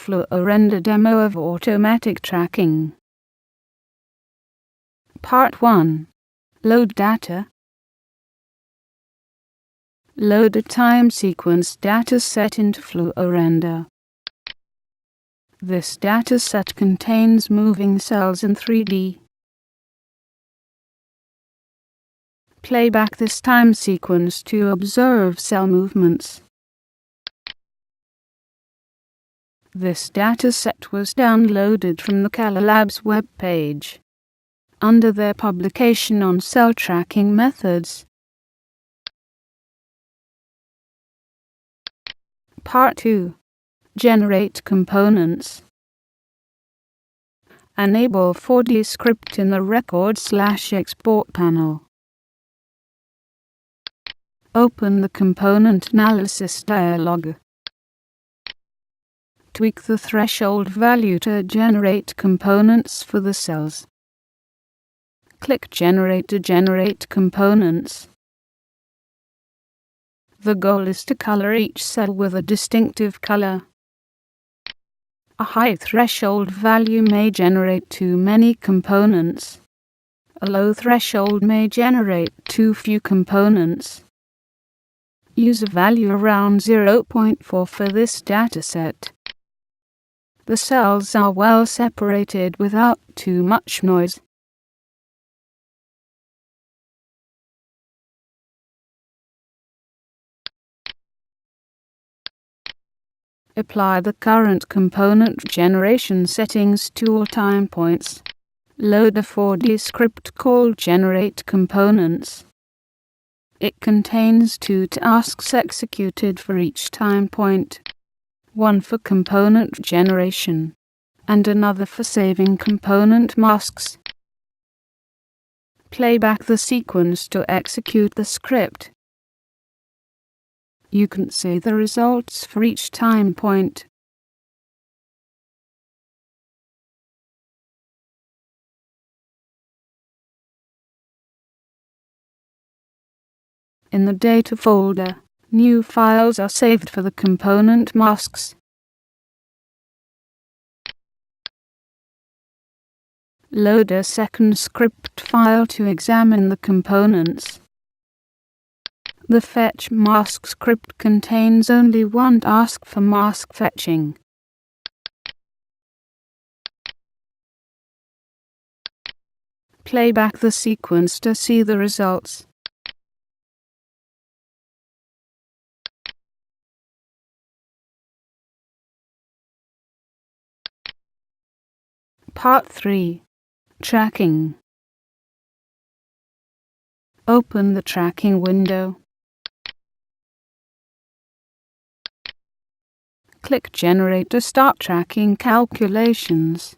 FluoRender demo of automatic tracking. Part 1. Load data. Load a time sequence dataset into FluoRender. This dataset contains moving cells in 3D. Play back this time sequence to observe cell movements. This dataset was downloaded from the Keller Lab's web page under their publication on cell tracking methods. Part 2. Generate components. Enable 4D script in the Record/Export panel. Open the Component Analysis dialog. Tweak the threshold value to generate components for the cells. Click Generate to generate components. The goal is to color each cell with a distinctive color. A high threshold value may generate too many components. A low threshold may generate too few components. Use a value around 0.4 for this dataset. The cells are well separated without too much noise. Apply the current component generation settings to all time points. Load a 4D script called Generate Components. It contains 2 tasks executed for each time point. One for component generation, and another for saving component masks. Play back the sequence to execute the script. You can see the results for each time point. In the Data folder, new files are saved for the component masks. Load a second script file to examine the components. The Fetch Mask script contains only one task for mask fetching. Play back the sequence to see the results. Part 3. Tracking. Open the tracking window. Click Generate to start tracking calculations.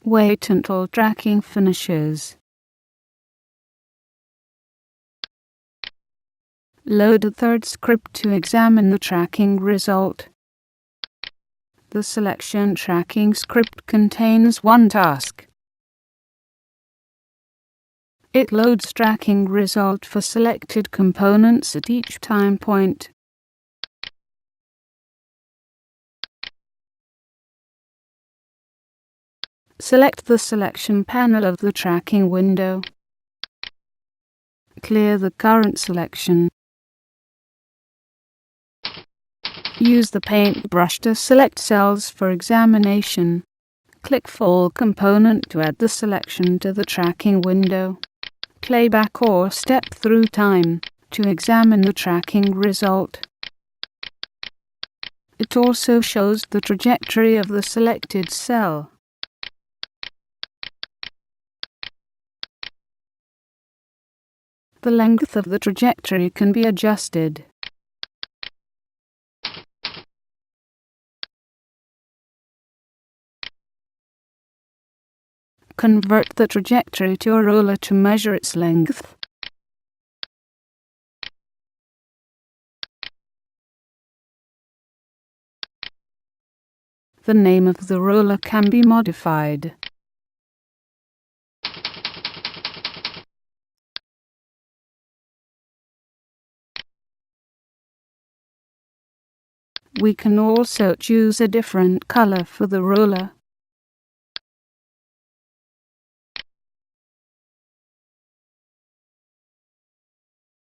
Wait until tracking finishes. Load a third script to examine the tracking result. The selection tracking script contains one task. It loads tracking result for selected components at each time point. Select the selection panel of the tracking window. Clear the current selection. Use the paintbrush to select cells for examination. Click Full Component to add the selection to the tracking window. Play back or step through time to examine the tracking result. It also shows the trajectory of the selected cell. The length of the trajectory can be adjusted. Convert the trajectory to a ruler to measure its length. The name of the ruler can be modified. We can also choose a different color for the ruler.